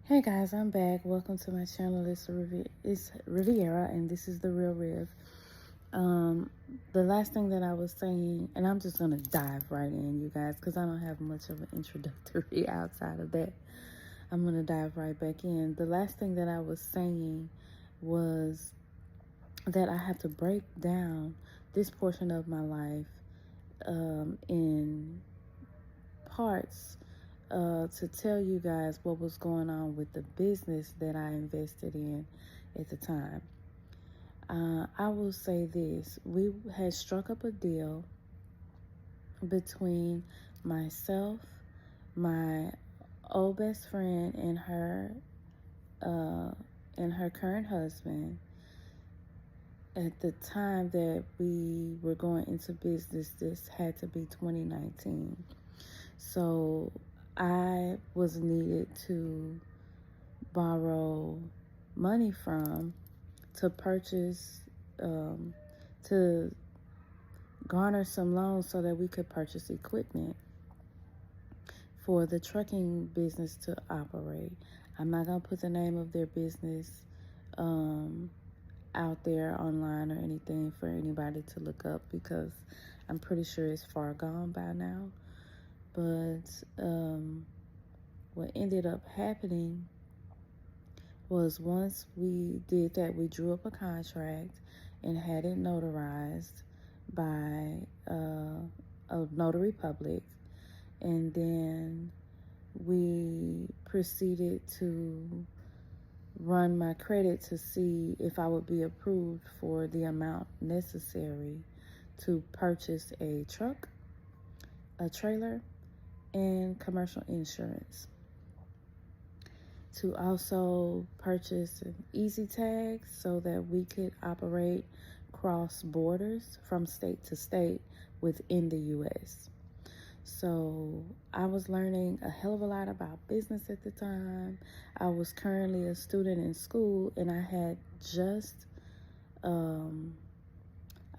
Hey guys, I'm back. Welcome to my channel. It's Riviera, and this is the Real Riv. Um, the last thing that I was saying, and I'm just gonna dive right in, you guys, because I don't have much of an introductory outside of that. I'm gonna dive right back in. The last thing that I was saying was that I have to break down this portion of my life in parts to tell you guys what was going on with the business that I invested in at the time. I will say this. We had struck up a deal between myself, my old best friend, and her current husband. At the time that we were going into business, this had to be 2019. So I was needed to borrow money from to purchase, to garner some loans so that we could purchase equipment for the trucking business to operate. I'm not going to put the name of their business out there online or anything for anybody to look up because I'm pretty sure it's far gone by now. But what ended up happening was once we did that, we drew up a contract and had it notarized by a notary public. And then we proceeded to run my credit to see if I would be approved for the amount necessary to purchase a truck, a trailer, and commercial insurance. To also purchase an easy tag so that we could operate cross borders from state to state within the U.S. So I was learning a hell of a lot about business at the time. I was currently a student in school, and I had just, and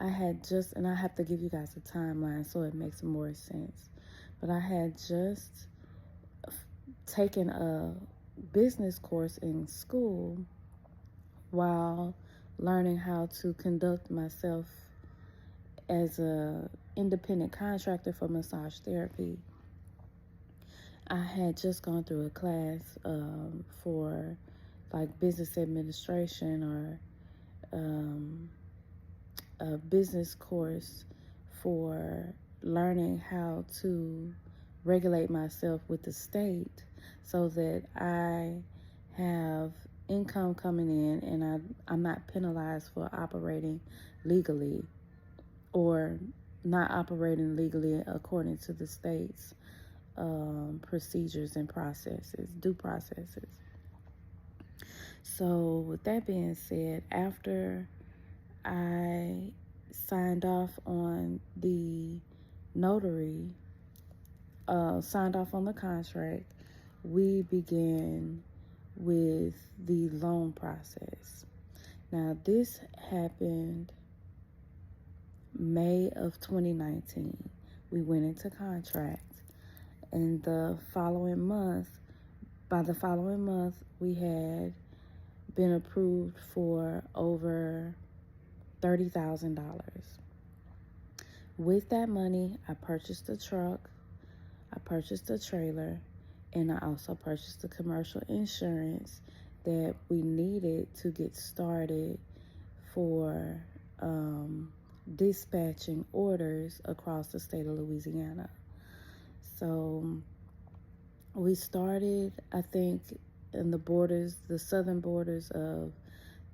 I have to give you guys a timeline so it makes more sense. But I had just taken a business course in school while learning how to conduct myself as a independent contractor for massage therapy. I had just gone through a class for like business administration or a business course for learning how to regulate myself with the state so that I have income coming in and I'm not penalized for operating legally or not operating legally according to the state's procedures and processes, due processes. So with that being said, after I signed off on the notary, signed off on the contract, we began with the loan process. Now this happened May of 2019. We went into contract, and by the following month, we had been approved for over $30,000. With that money, I purchased a truck, I purchased a trailer, and I also purchased the commercial insurance that we needed to get started for dispatching orders across the state of Louisiana. So we started, I think, in the southern borders of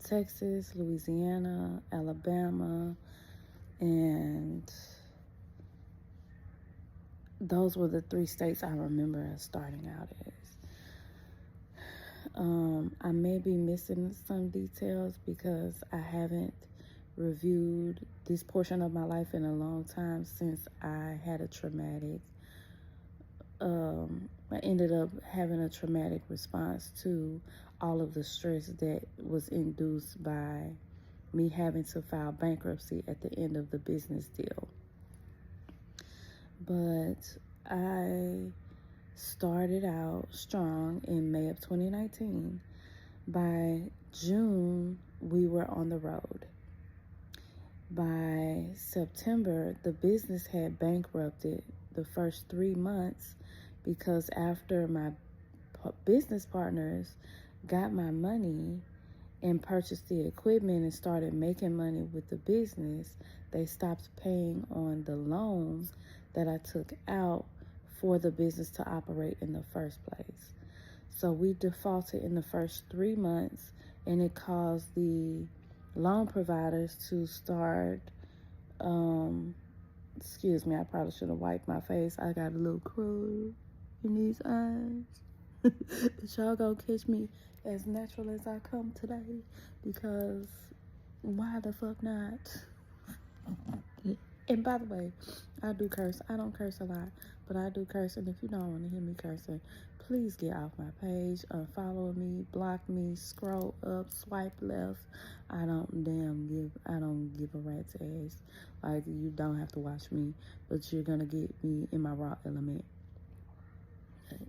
Texas, Louisiana, Alabama, and those were the three states I remember us starting out as. I may be missing some details because I haven't reviewed this portion of my life in a long time since I had a traumatic, I ended up having a traumatic response to all of the stress that was induced by me having to file bankruptcy at the end of the business deal. But I started out strong in May of 2019. By June, we were on the road. By September, the business had bankrupted the first 3 months because after my business partners got my money and purchased the equipment and started making money with the business, they stopped paying on the loans that I took out for the business to operate in the first place. So we defaulted in the first 3 months, and it caused the loan providers to start, excuse me, I probably should have wiped my face. I got a little crud in these eyes. But y'all gonna catch me as natural as I come today, because why the fuck not? And by the way, I do curse. I don't curse a lot, but I do curse. And if you don't want to hear me cursing, please get off my page, unfollow me, block me, scroll up, swipe left. I don't give a rat's ass. Like, you don't have to watch me, but you're gonna get me in my raw element.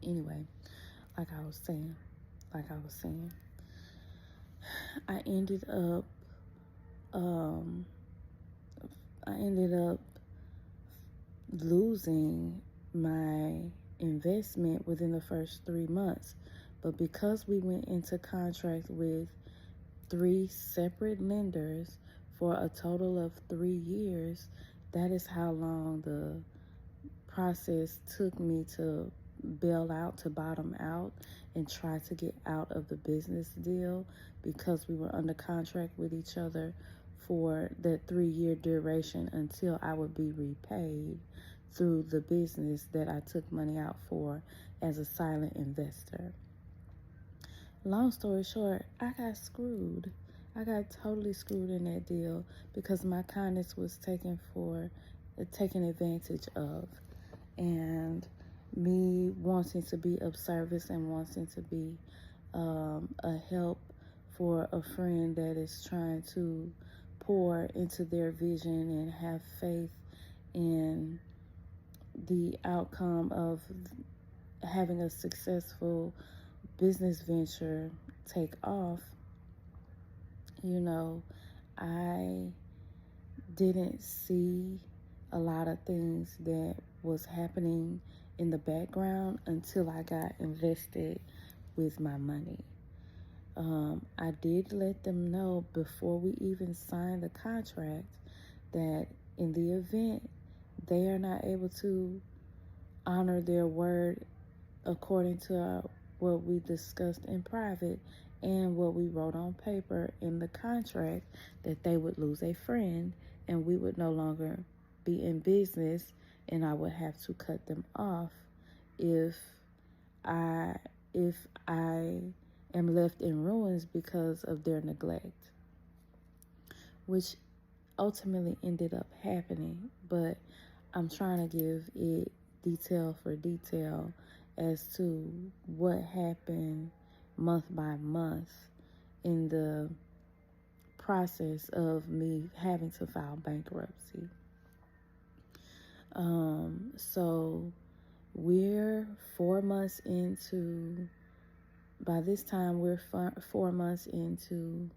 Anyway, like I was saying, I ended up losing my investment within the first 3 months. But because we went into contract with 3 separate lenders for a total of 3 years, that is how long the process took me to bail out, to bottom out, and try to get out of the business deal, because we were under contract with each other for that 3-year duration until I would be repaid through the business that I took money out for as a silent investor. Long story short, I got screwed. I got totally screwed in that deal because my kindness was taken advantage of. And me wanting to be of service and wanting to be a help for a friend that is trying to pour into their vision and have faith in the outcome of having a successful business venture take off. I didn't see a lot of things that was happening in the background until I got invested with my money. I did let them know before we even signed the contract that in the event they are not able to honor their word according to what we discussed in private and what we wrote on paper in the contract, that they would lose a friend and we would no longer be in business, and I would have to cut them off if I am left in ruins because of their neglect, which ultimately ended up happening. But I'm trying to give it detail for detail as to what happened month by month in the process of me having to file bankruptcy. So we're 4 months into, by this time we're 4 months into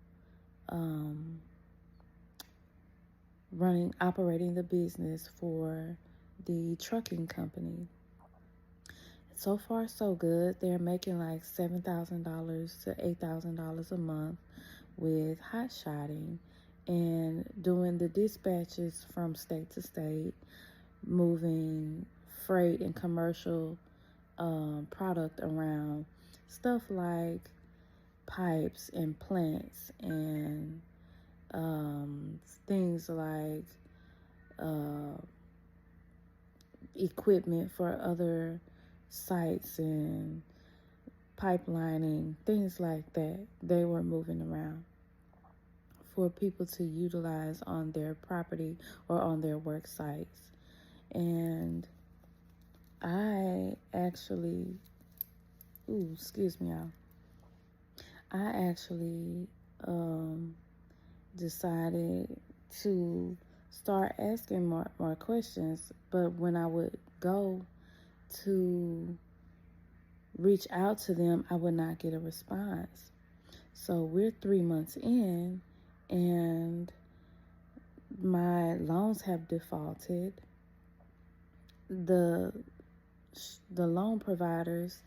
operating the business for the trucking company. So far, so good. They're making like $7,000 to $8,000 a month with hot shotting and doing the dispatches from state to state, moving freight and commercial product around, stuff like pipes and plants and things like equipment for other sites and pipelining, things like that. They were moving around for people to utilize on their property or on their work sites. And I actually, excuse me, y'all. I actually decided to start asking more questions. But when I would go to reach out to them, I would not get a response. So we're 3 months in, and my loans have defaulted. The loan providers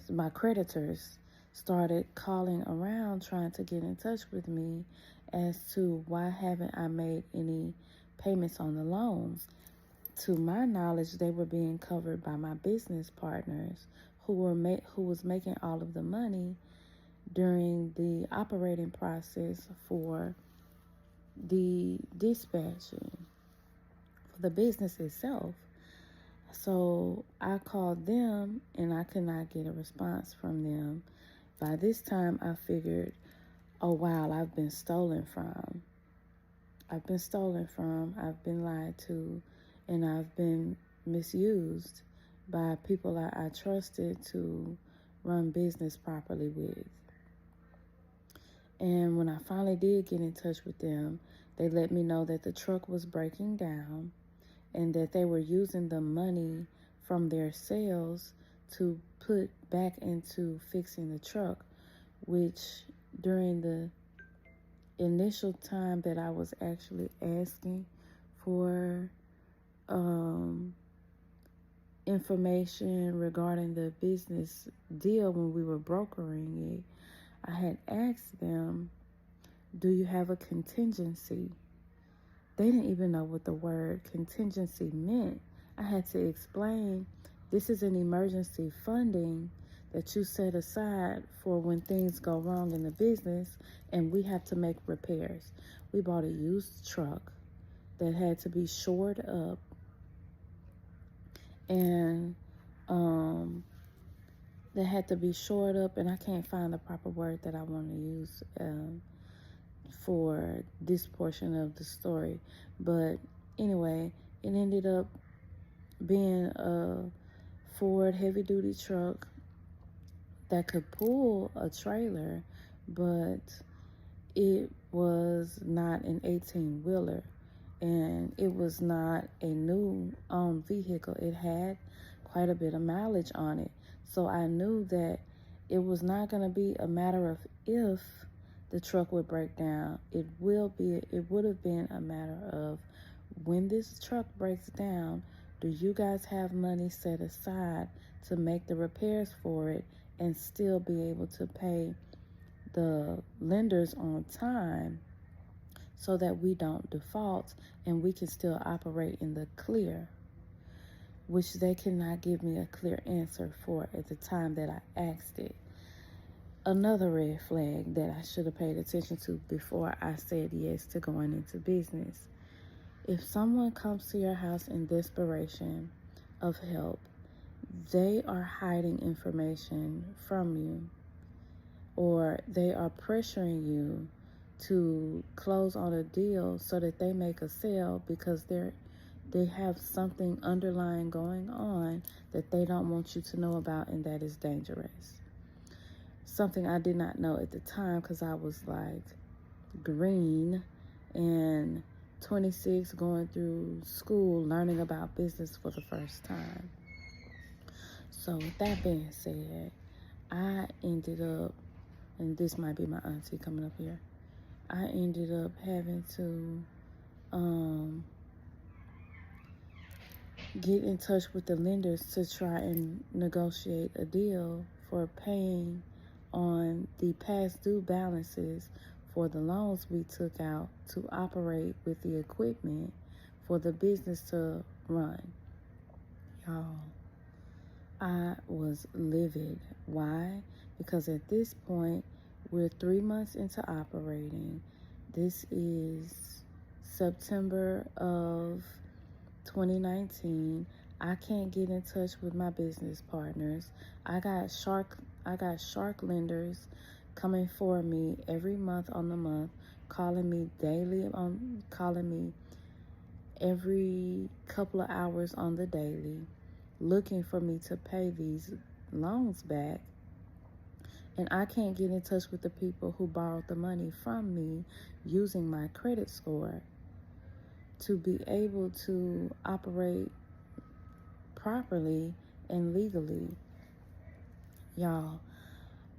my creditors started calling around trying to get in touch with me as to why haven't I made any payments on the loans. To my knowledge, they were being covered by my business partners who was making all of the money during the operating process for the dispatching for the business itself. So I called them and I could not get a response from them. By this time, I figured, oh wow, I've been stolen from. I've been lied to, and I've been misused by people I trusted to run business properly with. And when I finally did get in touch with them, they let me know that the truck was breaking down and that they were using the money from their sales to put back into fixing the truck, which during the initial time that I was actually asking for information regarding the business deal when we were brokering it, I had asked them, do you have a contingency? They didn't even know what the word contingency meant. I had to explain, this is an emergency funding that you set aside for when things go wrong in the business and we have to make repairs. We bought a used truck that had to be shored up, and and I can't find the proper word that I want to use for this portion of the story. But anyway, it ended up being a Ford heavy-duty truck that could pull a trailer, but it was not an 18-wheeler, and it was not a new vehicle. It had quite a bit of mileage on it. So I knew that it was not going to be a matter of if the truck would break down. It would have been a matter of, when this truck breaks down, do you guys have money set aside to make the repairs for it and still be able to pay the lenders on time so that we don't default and we can still operate in the clear, which they cannot give me a clear answer for at the time that I asked it. Another red flag that I should have paid attention to before I said yes to going into business. If someone comes to your house in desperation of help, they are hiding information from you, or they are pressuring you to close on a deal so that they make a sale because they have something underlying going on that they don't want you to know about, and that is dangerous. Something I did not know at the time because I was like green and 26, going through school, learning about business for the first time. So with that being said, I ended up, and this might be my auntie coming up here, I ended up having to get in touch with the lenders to try and negotiate a deal for paying on the past due balances for the loans we took out to operate with the equipment for the business to run. Y'all, I was livid. Why? Because at this point, we're 3 months into operating. This is September of 2019. I can't get in touch with my business partners. I got shark lenders coming for me every month on the month, calling me daily, calling me every couple of hours on the daily, looking for me to pay these loans back. And I can't get in touch with the people who borrowed the money from me using my credit score to be able to operate properly and legally. Y'all,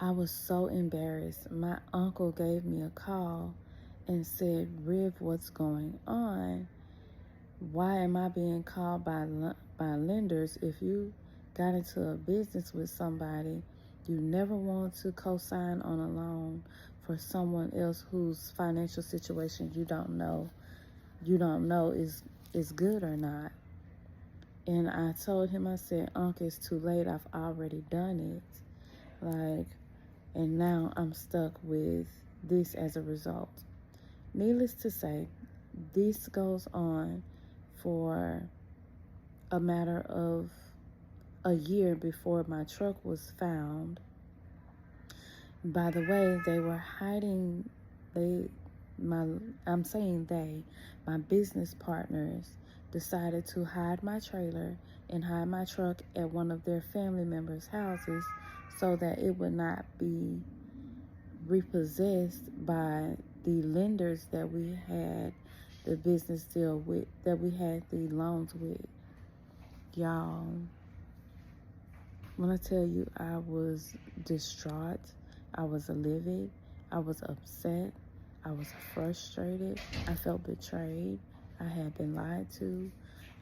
I was so embarrassed. My uncle gave me a call and said, Riv, what's going on? Why am I being called by lenders? If you got into a business with somebody, you never want to co-sign on a loan for someone else whose financial situation you don't know is good or not. And I told him, I said, Uncle, it's too late. I've already done it. And now I'm stuck with this as a result. Needless to say, this goes on for a matter of a year before my truck was found. By the way, they were hiding, my business partners decided to hide my trailer and hide my truck at one of their family members' houses so that it would not be repossessed by the lenders that we had the business deal with, that we had the loans with. Y'all, when I tell you I was distraught, I was livid, I was upset, I was frustrated, I felt betrayed, I had been lied to,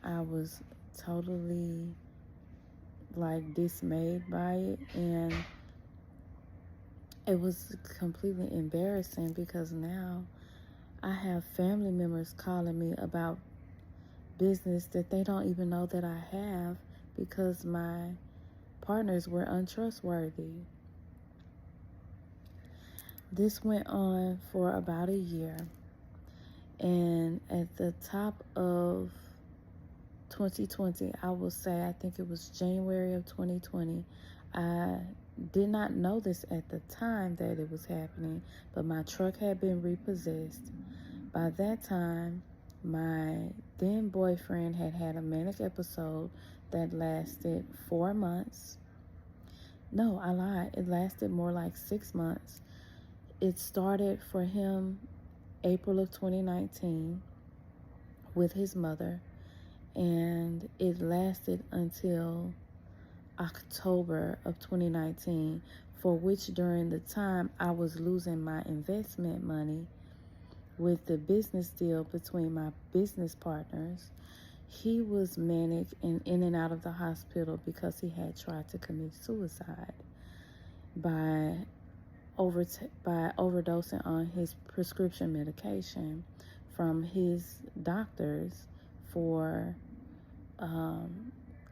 I was totally dismayed by it, and it was completely embarrassing because now I have family members calling me about business that they don't even know that I have because my partners were untrustworthy. This went on for about a year, and at the top of 2020, I will say, I think it was January of 2020, I did not know this at the time that it was happening, but my truck had been repossessed. By that time, my then boyfriend had had a manic episode that lasted 4 months. No, I lied. It lasted more like 6 months. It started for him April of 2019 with his mother, and it lasted until October of 2019, for which during the time I was losing my investment money with the business deal between my business partners. He was manic and in and out of the hospital because he had tried to commit suicide by overdosing on his prescription medication from his doctors for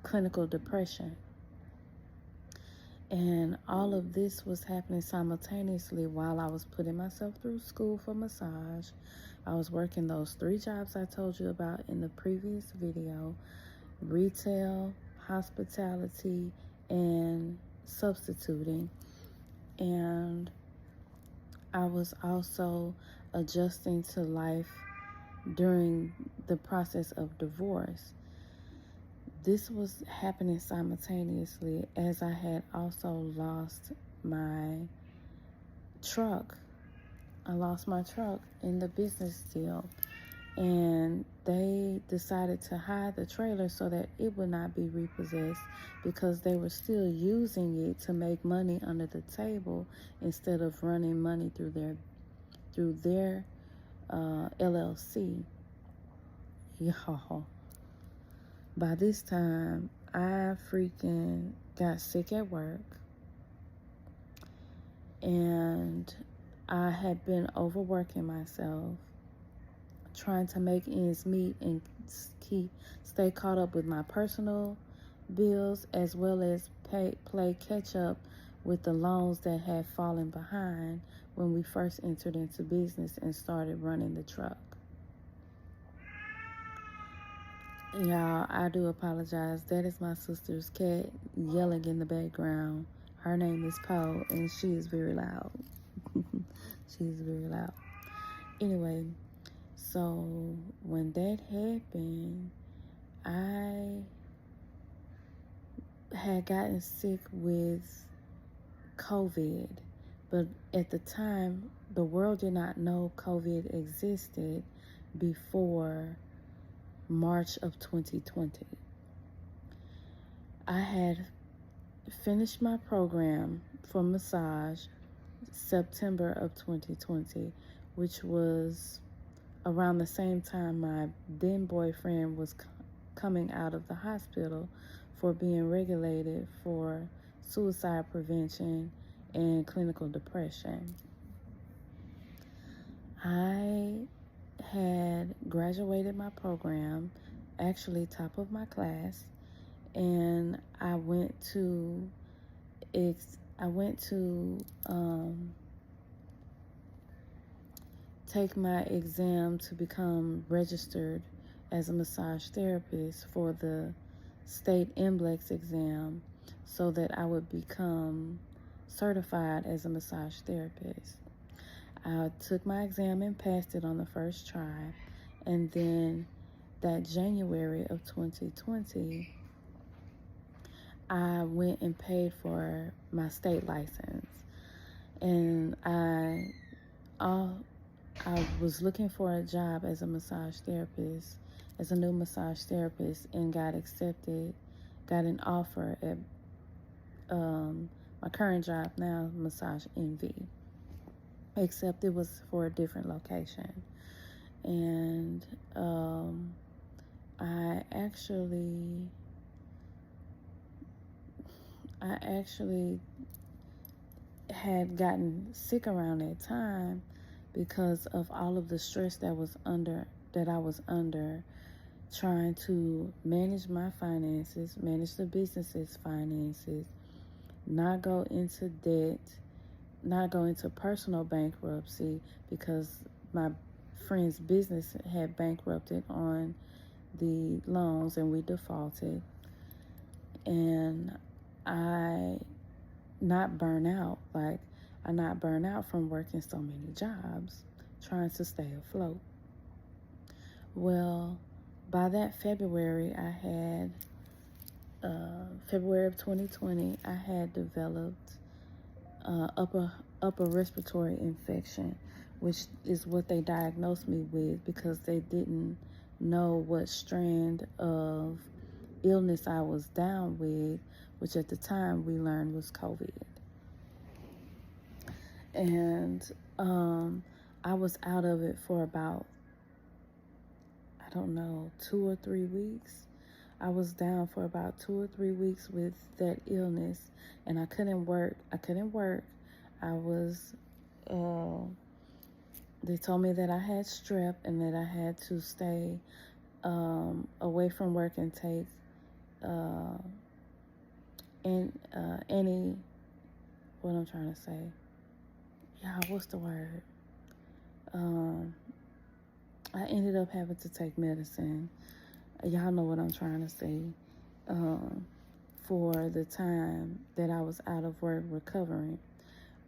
clinical depression. And all of this was happening simultaneously while I was putting myself through school for massage. I was working those 3 jobs I told you about in the previous video: retail, hospitality, and substituting. And I was also adjusting to life during the process of divorce. This was happening simultaneously as I had also lost my truck. I lost my truck in the business deal, and they decided to hide the trailer so that it would not be repossessed because they were still using it to make money under the table instead of running money through their LLC. Y'all, by this time, I freaking got sick at work, and I had been overworking myself, trying to make ends meet and stay caught up with my personal bills, as well as play catch up with the loans that had fallen behind when we first entered into business and started running the truck. Y'all, I do apologize. That is my sister's cat yelling in the background. Her name is Poe, and she is very loud. She's very loud. Anyway, so when that happened, I had gotten sick with COVID, but at the time, the world did not know COVID existed before March of 2020. I had finished my program for massage September of 2020, which was around the same time my then boyfriend was coming out of the hospital for being regulated for suicide prevention and clinical depression. I had graduated my program, actually top of my class, and I went to take my exam to become registered as a massage therapist for the state NBLEX exam so that I would become certified as a massage therapist. I took my exam and passed it on the first try, and then that January of 2020, I went and paid for my state license. And I was looking for a job as a massage therapist, as a new massage therapist, and got accepted, got an offer at my current job now, Massage Envy, except it was for a different location. And I actually had gotten sick around that time because of all of the stress that I was under, trying to manage my finances, manage the business's finances, not go into debt, not go into personal bankruptcy because my friend's business had bankrupted on the loans and we defaulted. And I not burn out. Like, I not burn out from working so many jobs, trying to stay afloat. Well, by that February, February of 2020, I had developed upper respiratory infection, which is what they diagnosed me with because they didn't know what strand of illness I was down with, which at the time we learned was COVID. And I was out of it for about, 2 or 3 weeks. I was down for about 2 or 3 weeks with that illness, and I couldn't work. I was, they told me that I had strep and that I had to stay away from work and take what I'm trying to say. Yeah, what's the word? I ended up having to take medicine. Y'all know what I'm trying to say. For the time that I was out of work recovering.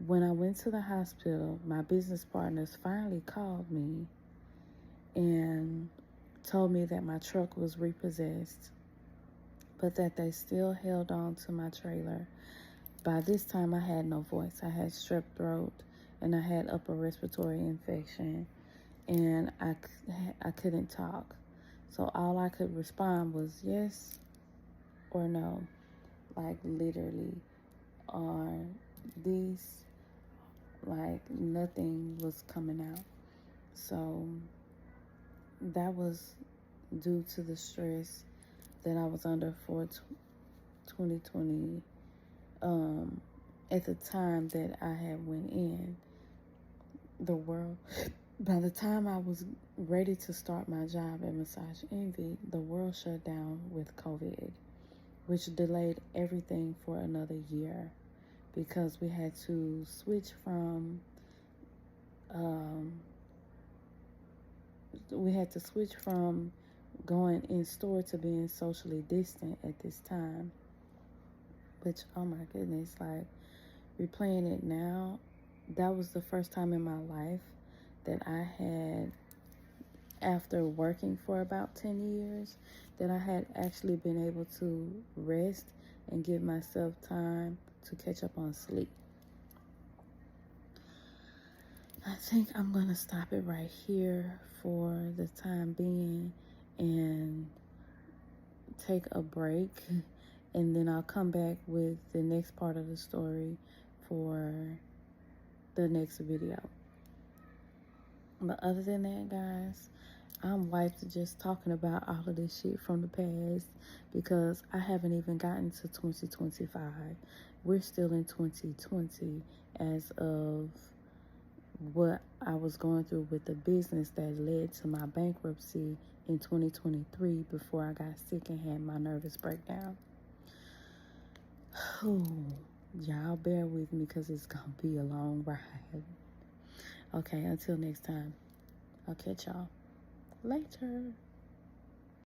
When I went to the hospital, my business partners finally called me and told me that my truck was repossessed, but that they still held on to my trailer. By this time, I had no voice. I had strep throat and I had upper respiratory infection, and I couldn't talk. So all I could respond was yes or no, like literally, or these, like nothing was coming out. So that was due to the stress that I was under for 2020. At the time that I had went in, the world, by the time I was ready to start my job at Massage Envy, the world shut down with COVID, which delayed everything for another year because we had to switch from going in store to being socially distant at this time. Which, oh my goodness, like replaying it now, that was the first time in my life that I had, after working for about 10 years, that I had actually been able to rest and give myself time to catch up on sleep. I think I'm going to stop it right here for the time being and take a break And then I'll come back with the next part of the story for the next video. But other than that, guys, I'm wiped just talking about all of this shit from the past, because I haven't even gotten to 2025. We're still in 2020 as of what I was going through with the business that led to my bankruptcy in 2023, before I got sick and had my nervous breakdown. Y'all bear with me, because it's gonna be a long ride. Okay, until next time, I'll catch y'all later.